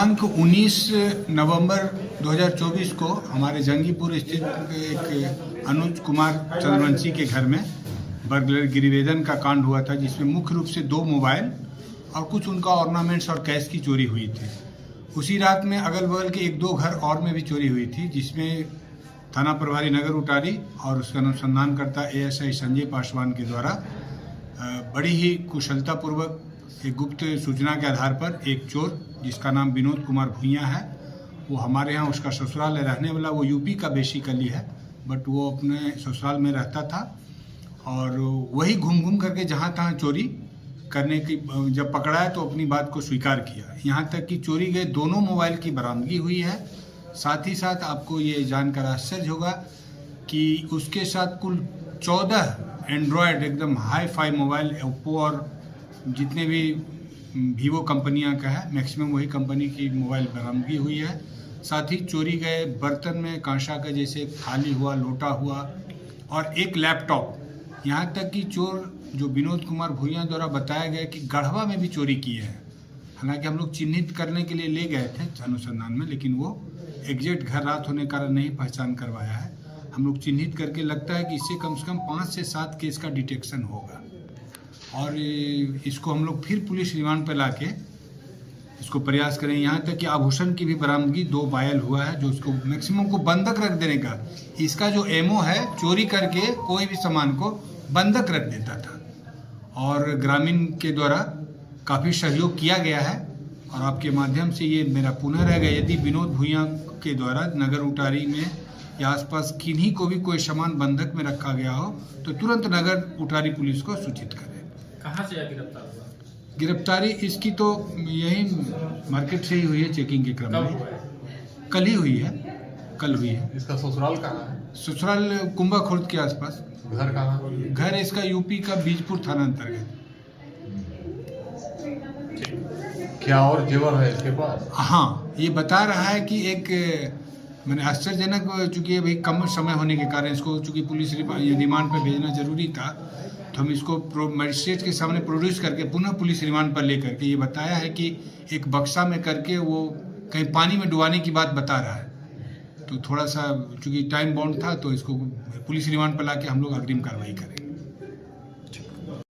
दिनांक 19 नवंबर 2024 को हमारे जंगीपुर स्थित एक अनुज कुमार चंद्रवंशी के घर में बर्गलर गिरिवेदन का कांड हुआ था, जिसमें मुख्य रूप से 2 मोबाइल और कुछ उनका ऑर्नामेंट्स और कैश की चोरी हुई थी। उसी रात में अगल बगल के 1-2 घर और में भी चोरी हुई थी, जिसमें थाना प्रभारी नगर उटारी और उसका अनुसंधानकर्ता एएसआई संजय पासवान के द्वारा बड़ी ही कुशलतापूर्वक एक गुप्त सूचना के आधार पर एक चोर जिसका नाम विनोद कुमार भुइयाँ है, वो हमारे यहाँ उसका ससुराल है, रहने वाला वो यूपी का बेसिकली है, बट वो अपने ससुराल में रहता था और वही घूम करके जहाँ तहाँ चोरी करने की जब पकड़ा है तो अपनी बात को स्वीकार किया। यहाँ तक कि चोरी गए 2 मोबाइल की बरामदगी हुई है। साथ ही साथ आपको ये जानकर आश्चर्य होगा कि उसके साथ कुल 14 एंड्रॉयड एकदम हाई फाई मोबाइल ओप्पो और जितने भी वीवो कंपनियां का है मैक्सिमम वही कंपनी की मोबाइल बरामदगी हुई है। साथ ही चोरी गए बर्तन में कांसा का जैसे थाली हुआ, लोटा हुआ और एक लैपटॉप। यहाँ तक कि चोर जो विनोद कुमार भुइयाँ द्वारा बताया गया कि गढ़वा में भी चोरी किए हैं। हालांकि हम लोग चिन्हित करने के लिए ले गए थे अनुसंधान में, लेकिन वो एग्जैक्ट घर रात होने के कारण नहीं पहचान करवाया है। हम लोग चिन्हित करके लगता है कि इससे कम 5 से 7 केस का डिटेक्शन होगा और इसको हम लोग फिर पुलिस रिमांड पर लाके इसको प्रयास करें। यहाँ तक कि आभूषण की भी बरामदगी 2 वायल हुआ है, जो उसको मैक्सिमम को बंधक रख देने का। इसका जो एमओ है, चोरी करके कोई भी सामान को बंधक रख देता था और ग्रामीण के द्वारा काफ़ी सहयोग किया गया है। और आपके माध्यम से ये मेरा पुनः रहेगा, यदि विनोद भुइयाँ के द्वारा नगर उटारी में या आसपास किन्हीं को भी कोई सामान बंधक में रखा गया हो तो तुरंत नगर उटारी पुलिस को सूचित करें। कहाँ से गिरफ्तार हुआ? गिरफ्तारी इसकी तो यही मार्केट से ही हुई है, चेकिंग के क्रम में। कल ही हुई है, कल हुई है। इसका ससुराल कहाँ है? ससुराल कुंभा खुर्द के आसपास। घर कहाँ? घर इसका यूपी का बीजपुर थाना अंतर्गत। क्या और जेवर है इसके पास? हाँ, ये बता रहा है कि एक मैंने आश्चर्यजनक, चूंकि अभी कम समय होने के कारण इसको चूंकि पुलिस रिमांड पर भेजना जरूरी था, तो हम इसको मजिस्ट्रेट के सामने प्रोड्यूस करके पुनः पुलिस रिमांड पर लेकर के ये बताया है कि एक बक्सा में करके वो कहीं पानी में डुबाने की बात बता रहा है। तो थोड़ा सा चूंकि टाइम बाउंड था तो इसको पुलिस रिमांड पर लाके हम लोग अग्रिम कार्रवाई करेंगे।